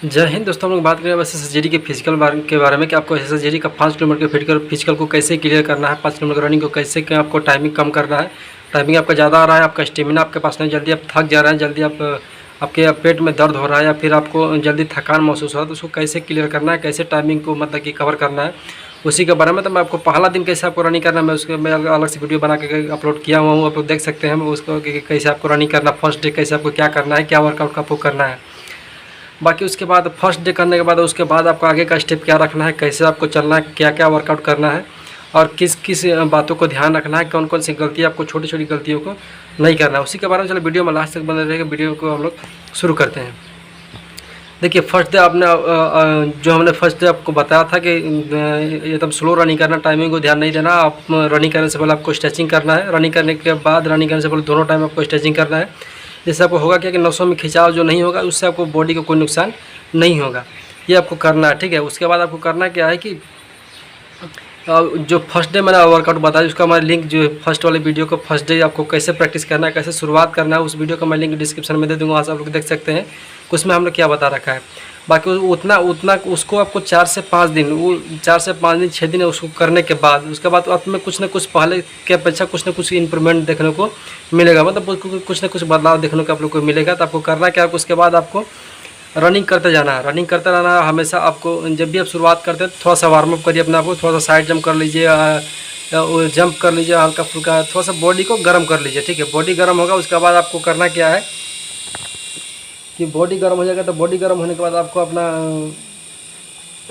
जय हिंद दोस्तों। हम लोग बात करें बस एसएसजीडी के फिजिकल के बारे में कि आपको एसएसजीडी का 5 किलोमीटर के फिजिकल को कैसे क्लियर करना है, 5 किलोमीटर रनिंग को कैसे आपको टाइमिंग कम करना है। टाइमिंग आपका ज़्यादा आ रहा है, आपका स्टेमिना आपके पास नहीं, जल्दी आप थक जा रहे हैं, जल्दी आपके पेट में दर्द हो रहा है या फिर आपको जल्दी थकान महसूस हो रहा है, तो उसको कैसे क्लियर करना है, कैसे टाइमिंग को मतलब कि कवर करना है, उसी के बारे में। तो मैं आपको पहला दिन कैसे आपको रनिंग करना है मैं उसके अलग से वीडियो बना के अपलोड किया हुआ हूँ, आप लोग देख सकते हैं उसको कि कैसे आपको रनिंग करना, फर्स्ट डे कैसे आपको क्या करना है, क्या वर्कआउट आपको करना है। बाकी उसके बाद फर्स्ट डे करने के बाद उसके बाद आपको आगे का स्टेप क्या रखना है, कैसे आपको चलना है, क्या क्या वर्कआउट करना है और किस किस बातों को ध्यान रखना है, कौन कौन सी गलतियाँ आपको छोटी छोटी गलतियों को नहीं करना है, उसी के बारे में चलो वीडियो में लास्ट तक बने रहेगा। वीडियो को हम लोग शुरू करते हैं। देखिए फर्स्ट डे आपने जो हमने फर्स्ट डे आपको बताया था कि एकदम स्लो रनिंग करना, टाइमिंग को ध्यान नहीं देना। आप रनिंग करने से पहले आपको स्ट्रेचिंग करना है, रनिंग करने के बाद रनिंग करने से पहले दोनों टाइम आपको स्ट्रेचिंग करना है। जिससे आपको होगा क्या कि नसों में खिंचाव जो नहीं होगा, उससे आपको बॉडी को कोई नुकसान नहीं होगा। ये आपको करना है, ठीक है। उसके बाद आपको करना क्या है कि जो फर्स्ट डे मैंने वर्कआउट बताया उसका मैं लिंक जो फर्स्ट वाले वीडियो को फर्स्ट डे आपको कैसे प्रैक्टिस करना है, कैसे शुरुआत करना है, उस वीडियो का मैं लिंक डिस्क्रिप्शन में दे दूँगा, वहाँ से आप लोग देख सकते हैं उसमें हमने क्या बता रखा है। बाकी उतना उतना उसको आपको 4 से 5 दिन, वो 4 से 5 दिन 6 दिन उसको करने के बाद उसके बाद आप में कुछ ना कुछ पहले के अपेक्षा कुछ ना कुछ इम्प्रूवमेंट देखने को मिलेगा, मतलब कुछ ना कुछ बदलाव देखने को आप लोग को मिलेगा। तो आपको करना क्या है, उसके बाद आपको रनिंग करते जाना है, रनिंग करते रहना है हमेशा। आपको जब भी आप शुरुआत करते हैं थोड़ा सा वार्म अप करिए अपने आप को, थोड़ा सा साइड जंप कर लीजिए, जंप कर लीजिए हल्का फुल्का, थोड़ा सा बॉडी को गर्म कर लीजिए, ठीक है। बॉडी गर्म होगा उसके बाद आपको करना क्या है कि बॉडी गर्म हो जाएगा, तो बॉडी गर्म होने के बाद आपको अपना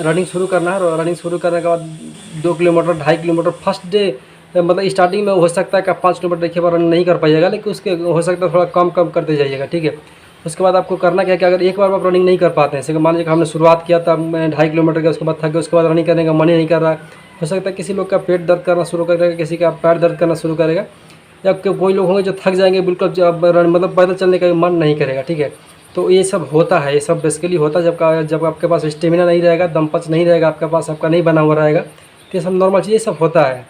रनिंग शुरू करना है। और रनिंग शुरू करने के बाद 2 किलोमीटर 2.5 किलोमीटर फर्स्ट डे मतलब स्टार्टिंग में हो सकता है कि आप 5 किलोमीटर देखिए रनिंग नहीं कर पाइएगा, लेकिन उसके हो सकता है थोड़ा कम कम करते जाइएगा, ठीक है। उसके बाद आपको करना क्या है कि अगर एक बार आप रनिंग नहीं कर पाते हैं, जैसे मान लीजिए हमने शुरुआत किया था 2.5 किलोमीटर का, उसके बाद थक गए, उसके बाद रनिंग करने का मन ही नहीं कर रहा है, हो सकता है किसी लोग का पेट दर्द करना शुरू करेगा, किसी का पैर दर्द करना शुरू करेगा, या कोई लोग होंगे जो थक जाएंगे बिल्कुल, मतलब पैदल चलने का मन नहीं करेगा, ठीक है। तो ये सब होता है, ये सब बेसिकली होता है जब आपके पास स्टेमिना नहीं रहेगा, दमपच नहीं रहेगा आपके पास, आपका नहीं बना हुआ रहेगा, तो ये सब नॉर्मल चीज़, ये सब होता है।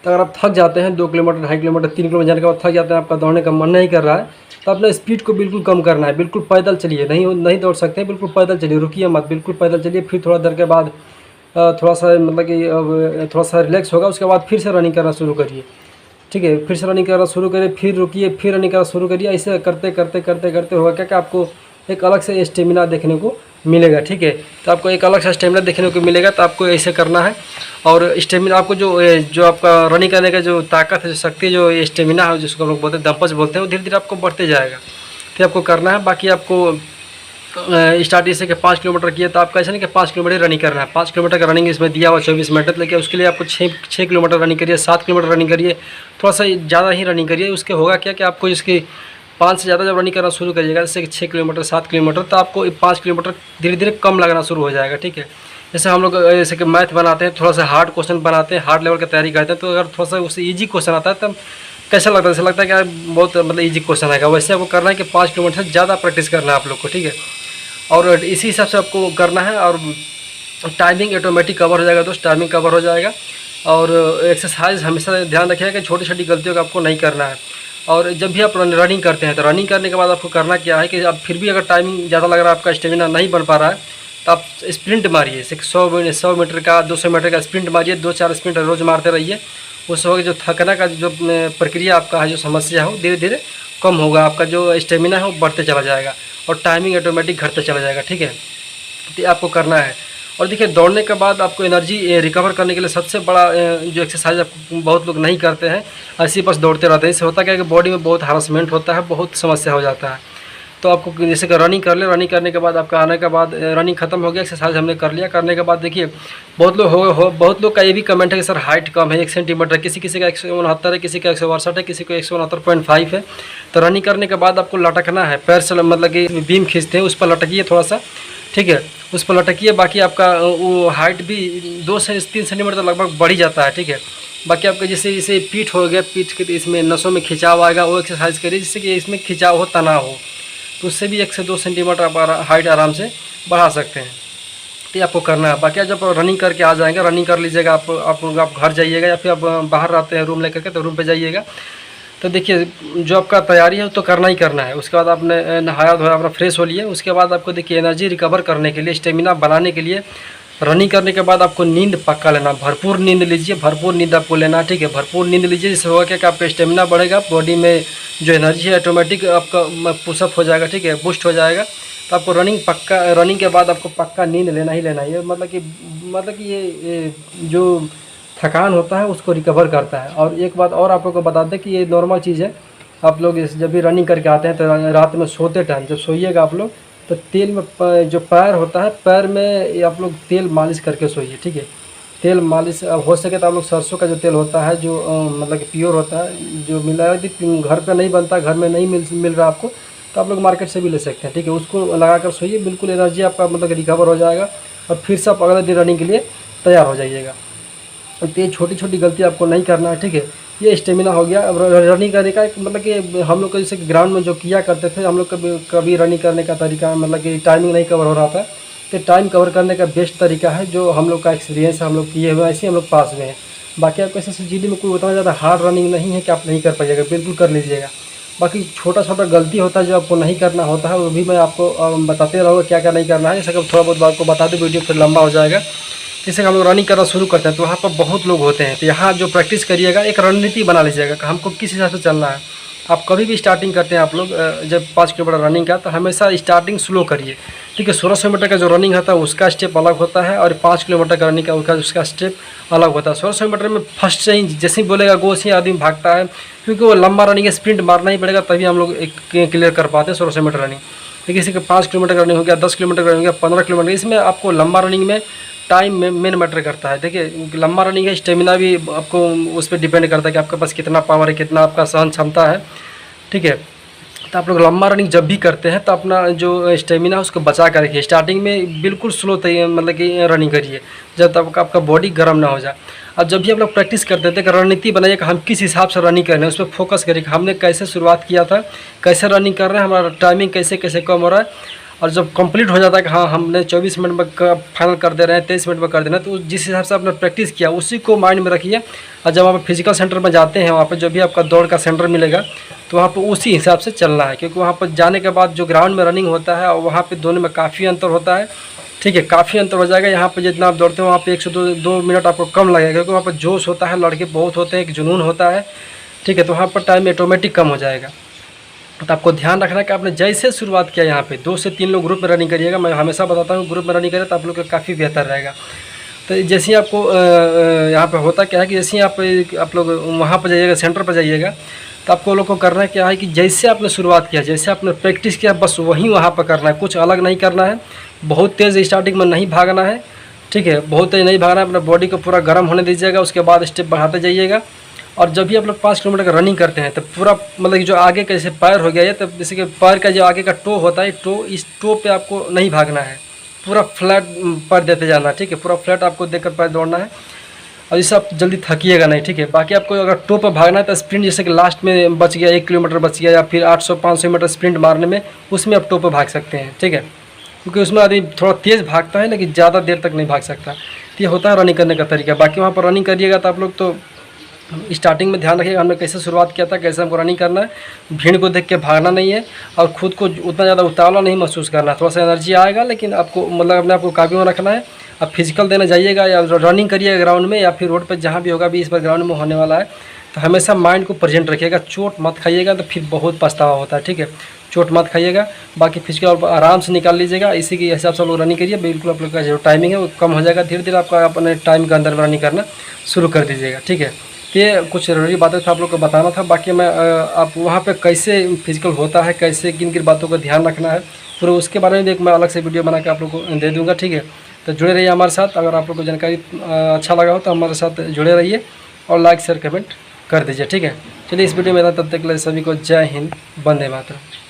तो अगर आप थक जाते हैं 2 किलोमीटर 2.5 किलोमीटर 3 किलोमीटर जाने के बाद थक जाते हैं, आपका दौड़ने का मन नहीं कर रहा है, तो अपना स्पीड को बिल्कुल कम करना है, बिल्कुल पैदल चलिए, नहीं दौड़ सकते हैं बिल्कुल पैदल चलिए, रुकिए मत, बिल्कुल पैदल चलिए। फिर थोड़ा देर के बाद थोड़ा सा मतलब कि थोड़ा सा रिलैक्स होगा, उसके बाद फिर से रनिंग करना शुरू करिए, ठीक है। फिर से रनिंग करना शुरू करिए, फिर रुकिए, फिर रनिंग करना शुरू करिए। ऐसे करते करते करते करते होगा क्या कि आपको एक अलग से स्टेमिना देखने को मिलेगा, ठीक है। तो आपको एक अलग सा स्टेमिना देखने को मिलेगा, तो आपको ऐसे करना है। और स्टेमिना आपको जो आपका रनिंग करने का जो ताकत है, जो शक्ति, जो स्टेमिना है, जिसको हम लोग बोलते हैं दमपच बोलते हैं, वो धीरे धीरे आपको बढ़ते जाएगा। तो आपको करना है। बाकी आपको स्टार्ट जैसे कि 5 किलोमीटर किया, तो आपका ऐसा नहीं कि 5 किलोमीटर रनिंग करना है, 5 किलोमीटर का रनिंग इसमें दिया हुआ 24 मिनट, लेकिन उसके लिए आपको 6 किलोमीटर रनिंग करिए, 7 किलोमीटर रनिंग करिए, थोड़ा सा ज़्यादा ही रनिंग करिए। उसके होगा क्या कि आपको इसकी 5 से ज़्यादा जब रनिंग करना शुरू करिएगा, जैसे कि 6 किलोमीटर 7 किलोमीटर, तो आपको 5 किलोमीटर धीरे धीरे कम लगना शुरू हो जाएगा, ठीक है। जैसे हम लोग जैसे कि मैथ बनाते हैं, थोड़ा सा हार्ड क्वेश्चन बनाते हैं, हार्ड लेवल की तैयारी करते हैं, तो अगर थोड़ा सा उससे ईजी क्वेश्चन आता है तब कैसा लगता है, ऐसा लगता है कि यार बहुत मतलब ईजी क्वेश्चन आएगा। वैसे आपको करना है कि 5 किलोमीटर से ज़्यादा प्रैक्टिस करना है आप लोग को, ठीक है। और इसी हिसाब से आपको करना है। और टाइमिंग ऑटोमेटिक कवर हो जाएगा दोस्त, टाइमिंग कवर हो जाएगा। और एक्सरसाइज हमेशा ध्यान रखिएगा कि छोटी छोटी गलतियों का आपको नहीं करना है। और जब भी आप रनिंग करते हैं, तो रनिंग करने के बाद आपको करना क्या है कि आप फिर भी अगर टाइमिंग ज़्यादा लग रहा है, आपका स्टेमिना नहीं बन पा रहा है, तो आप स्प्रिंट मारिए, जैसे 100 मीटर का 200 मीटर का स्प्रिंट मारिए, 2-4 स्प्रिंट रोज़ मारते रहिए। उससे होगा जो थकना का जो प्रक्रिया आपका है, जो समस्या हो, धीरे धीरे कम होगा, आपका जो स्टेमिना है वो बढ़ते चला जाएगा और टाइमिंग ऑटोमेटिक घटते चला जाएगा, ठीक है। तो आपको करना है। और देखिए दौड़ने के बाद आपको एनर्जी रिकवर करने के लिए सबसे बड़ा जो एक्सरसाइज आपको बहुत लोग नहीं करते हैं, ऐसे ही बस दौड़ते रहते हैं। इससे होता क्या है कि बॉडी में बहुत हरासमेंट होता है, बहुत समस्या हो जाता है। तो आपको जैसे कि रनिंग कर ले, रनिंग करने के बाद आपका आने के बाद रनिंग खत्म हो गया, एक्सरसाइज हमने कर लिया, करने के बाद देखिए बहुत लोग का ये भी कमेंट है कि सर हाइट कम है 1 सेंटीमीटर, किसी का 169 है, किसी का 162 है, किसी को 169.5 है। तो रनिंग करने के बाद आपको लटकना है, पैर से मतलब कि बीम खींचते हैं उस पर लटकिए थोड़ा सा, ठीक है, उस पर लटकिए। बाकी आपका वो हाइट भी 2 से 3 सेंटीमीटर तक लगभग बढ़ ही जाता है, ठीक है। बाकी आपका जैसे पीठ हो गया, पीठ के इसमें नसों में खिंचाव आएगा, वो एक्सरसाइज करिए जिससे कि इसमें खिंचाव हो, तनाव हो, तो उससे भी 1 से 2 सेंटीमीटर आप हाइट आराम से बढ़ा सकते हैं। तो आपको करना है। बाकी जब रनिंग करके आ जाएंगे, रनिंग कर लीजिएगा, आप घर जाइएगा, या फिर आप बाहर रहते हैं रूम लेकर के, तो रूम पे जाइएगा। तो देखिए जो आपका तैयारी है वो तो करना ही करना है। उसके बाद आपने नहाया धोया, अपना फ्रेश हो लिए, उसके बाद आपको देखिए एनर्जी रिकवर करने के लिए, स्टेमिना बनाने के लिए, रनिंग करने के बाद आपको नींद पक्का लेना, भरपूर नींद लीजिए, भरपूर नींद आपको लेना, ठीक है। भरपूर नींद लीजिए, जिससे होगा क्या कि आपका स्टेमिना बढ़ेगा, बॉडी में जो एनर्जी है ऑटोमेटिक आपका पुशअप हो जाएगा, ठीक है, बूस्ट हो जाएगा। तो आपको रनिंग के बाद आपको पक्का नींद लेना ही लेना है। ये मतलब कि ये जो थकान होता है उसको रिकवर करता है। और एक बात और आप लोग को बता दें कि ये नॉर्मल चीज़ है। आप लोग जब भी रनिंग करके आते हैं तो रात में सोते टाइम जब सोइएगा आप लोग, तो तेल में जो पैर होता है, पैर में आप लोग तेल मालिश करके सोइए, ठीक है। तेल मालिश हो सके तो आप लोग सरसों का जो तेल होता है, जो मतलब कि प्योर होता है, जो मिला यदि घर पे नहीं बनता, घर में नहीं मिल रहा आपको, तो आप लोग मार्केट से भी ले सकते हैं, ठीक है। उसको लगा कर सोइए, बिल्कुल एनर्जी आपका मतलब कि रिकवर हो जाएगा और फिर से आप अगले दिन रनिंग के लिए तैयार हो जाइएगा। तो ये छोटी छोटी गलती आपको नहीं करना है, ठीक है। ये स्टेमिना हो गया। अब रनिंग करने का एक मतलब कि हम लोग को जैसे कि ग्राउंड में जो किया करते थे हम लोग, कभी रनिंग करने का तरीका मतलब कि टाइमिंग नहीं कवर हो रहा था, तो टाइम कवर करने का बेस्ट तरीका है जो हम लोग का एक्सपीरियंस है, हम लोग किए हुए, ऐसे हम लोग पास में हैं। बाकी आपको ऐसे जीडी में कोई उतना ज़्यादा हार्ड रनिंग नहीं है कि आप नहीं कर पाइएगा, बिल्कुल कर लीजिएगा। बाकी छोटा छोटा गलती होता है जो आपको नहीं करना होता है, वो भी मैं आपको बताते रहूँगा क्या क्या नहीं करना है। जैसे कि थोड़ा बहुत आपको बता दूँ, वीडियो फिर लंबा हो जाएगा। जैसे हम लोग रनिंग करना शुरू करते हैं तो वहाँ पर बहुत लोग होते हैं, तो यहाँ जो प्रैक्टिस करिएगा, एक रणनीति बना लीजिएगा कि हमको किस हिसाब से चलना है। आप कभी भी स्टार्टिंग करते हैं आप लोग जब 5 किलोमीटर रनिंग का, तो हमेशा स्टार्टिंग स्लो करिए, ठीक है। 1600 मीटर का जो रनिंग होता है उसका स्टेप अलग होता है, और 5 किलोमीटर का रनिंग का उसका स्टेप अलग होता है। 1600 मीटर में फर्स्ट से ही जैसे ही बोलेगा गो से ही आदमी भागता है, क्योंकि वो लंबा रनिंग है, स्प्रिंट मारना ही पड़ेगा, तभी हम लोग एक क्लियर कर पाते हैं 1600 मीटर रनिंग। देखिए किसी का 5 किलोमीटर रनिंग हो गया, 10 किलोमीटर रनिंग हो गया, 15 किलोमीटर, इसमें आपको लंबा रनिंग में टाइम में मेन मैटर करता है। देखिए लंबा रनिंग है, स्टेमिना भी आपको उस पर डिपेंड करता है कि आपके पास कितना पावर है, कितना आपका सहन क्षमता है, ठीक है। तो आप लोग लंबा रनिंग जब भी करते हैं तो अपना जो स्टेमिना है उसको बचा कर रखिए। स्टार्टिंग में बिल्कुल स्लो मतलब कि रनिंग करिए जब तक आपका बॉडी गर्म ना हो जाए। और जब भी आप लोग प्रैक्टिस करते थे, रणनीति बनाइए कि हम किस हिसाब से रनिंग कर रहे हैं, उस पर फोकस करिए कि हमने कैसे शुरुआत किया था, कैसे रनिंग कर रहे हैं, हमारा टाइमिंग कैसे कैसे कम हो रहा है। और जब कंप्लीट हो जाता है कि हाँ हमने 24 मिनट में फाइनल कर दे रहे हैं, 23 मिनट में कर दे रहे हैं, तो जिस हिसाब से आपने प्रैक्टिस किया उसी को माइंड में रखिए। और जब आप फिजिकल सेंटर में जाते हैं, वहाँ पर जो भी आपका दौड़ का सेंटर मिलेगा, तो वहाँ पर उसी हिसाब से चलना है, क्योंकि वहाँ पर जाने के बाद जो ग्राउंड में रनिंग होता है और वहाँ पर दोनों में काफ़ी अंतर होता है, ठीक है, काफ़ी अंतर हो जाएगा। यहाँ पर जितना आप दौड़ते हो वहाँ पर 1 से 2 मिनट आपको कम लगेगा, क्योंकि वहाँ पर जोश होता है, लड़के बहुत होते हैं, एक जुनून होता है, ठीक है। तो वहाँ पर टाइम ऑटोमेटिक कम हो जाएगा। तो आपको ध्यान रखना है कि आपने जैसे शुरुआत किया, यहाँ पे 2 से 3 लोग ग्रुप में रनिंग करिएगा। मैं हमेशा बताता हूँ ग्रुप में रनिंग करें तो आप लोग का काफ़ी बेहतर रहेगा। तो जैसे ही आपको यहाँ पे होता क्या है कि जैसे ही आप लोग वहाँ पर जाइएगा, सेंटर पर जाइएगा, तो आपको लोग को करना है क्या है कि जैसे आपने शुरुआत किया, जैसे आपने प्रैक्टिस किया, बस वहीं वहाँ पर करना है, कुछ अलग नहीं करना है। बहुत तेज़ स्टार्टिंग में नहीं भागना है, ठीक है, बहुत तेज़ नहीं भागना है। अपना बॉडी को पूरा गर्म होने दीजिएगा, उसके बाद स्टेप बढ़ाते जाइएगा। और जब भी आप लोग 5 किलोमीटर का रनिंग करते हैं तो पूरा मतलब कि जो आगे का जैसे पैर हो गया है, तो जैसे कि पैर का जो आगे का टो होता है, इस टो पे आपको नहीं भागना है, पूरा फ्लैट पैर देते जाना है, ठीक है। पूरा फ्लैट आपको देकर पैर दौड़ना है, और इससे आप जल्दी थकिएगा नहीं, ठीक है। बाकी आपको अगर टो पर भागना है तो स्प्रिंट जैसे कि लास्ट में बच गया, 1 किलोमीटर बच गया, या फिर 800-500 मीटर स्प्रिंट मारने में, उसमें आप टो पर भाग सकते हैं, ठीक है। क्योंकि उसमें आदमी थोड़ा तेज़ भागता है लेकिन ज़्यादा देर तक नहीं भाग सकता। तो ये होता है रनिंग करने का तरीका। बाकी वहाँ पर रनिंग करिएगा तो आप लोग तो स्टार्टिंग में ध्यान रखिएगा हमने कैसे शुरुआत किया था, कैसे हमको रनिंग करना है। भीड़ को देख के भागना नहीं है, और खुद को उतना ज़्यादा उतावला नहीं महसूस करना है। थोड़ा सा एनर्जी आएगा, लेकिन आपको मतलब अपने आपको काबू में रखना है। आप फिजिकल देने जाइएगा या रनिंग करिएगा ग्राउंड में, या फिर रोड पर जहाँ भी होगा भी, इस बार ग्राउंड में होने वाला है, तो हमेशा माइंड को प्रेजेंट रखिएगा। चोट मत खाइएगा, तो फिर बहुत पछतावा होता है, ठीक है। चोट मत खाइएगा। बाकी फिजिकल आराम से निकाल लीजिएगा, इसी के हिसाब से आप लोग रनिंग करिए। बिल्कुल आप लोग का जो टाइमिंग है वो कम हो जाएगा, धीरे धीरे आपका अपने टाइम के अंदर रनिंग करना शुरू कर दीजिएगा, ठीक है। ये कुछ ज़रूरी बातें था आप लोग को बताना था। बाकी मैं आप वहाँ पे कैसे फिजिकल होता है, कैसे किन किन बातों का ध्यान रखना है, पूरे उसके बारे में भी एक मैं अलग से वीडियो बना के आप लोग को दे दूँगा, ठीक है। तो जुड़े रहिए हमारे साथ। अगर आप लोग को जानकारी अच्छा लगा हो तो हमारे साथ जुड़े रहिए, और लाइक शेयर कमेंट कर दीजिए, ठीक है। चलिए इस वीडियो में तब तक के लिए सभी को जय हिंद, वंदे मातरम।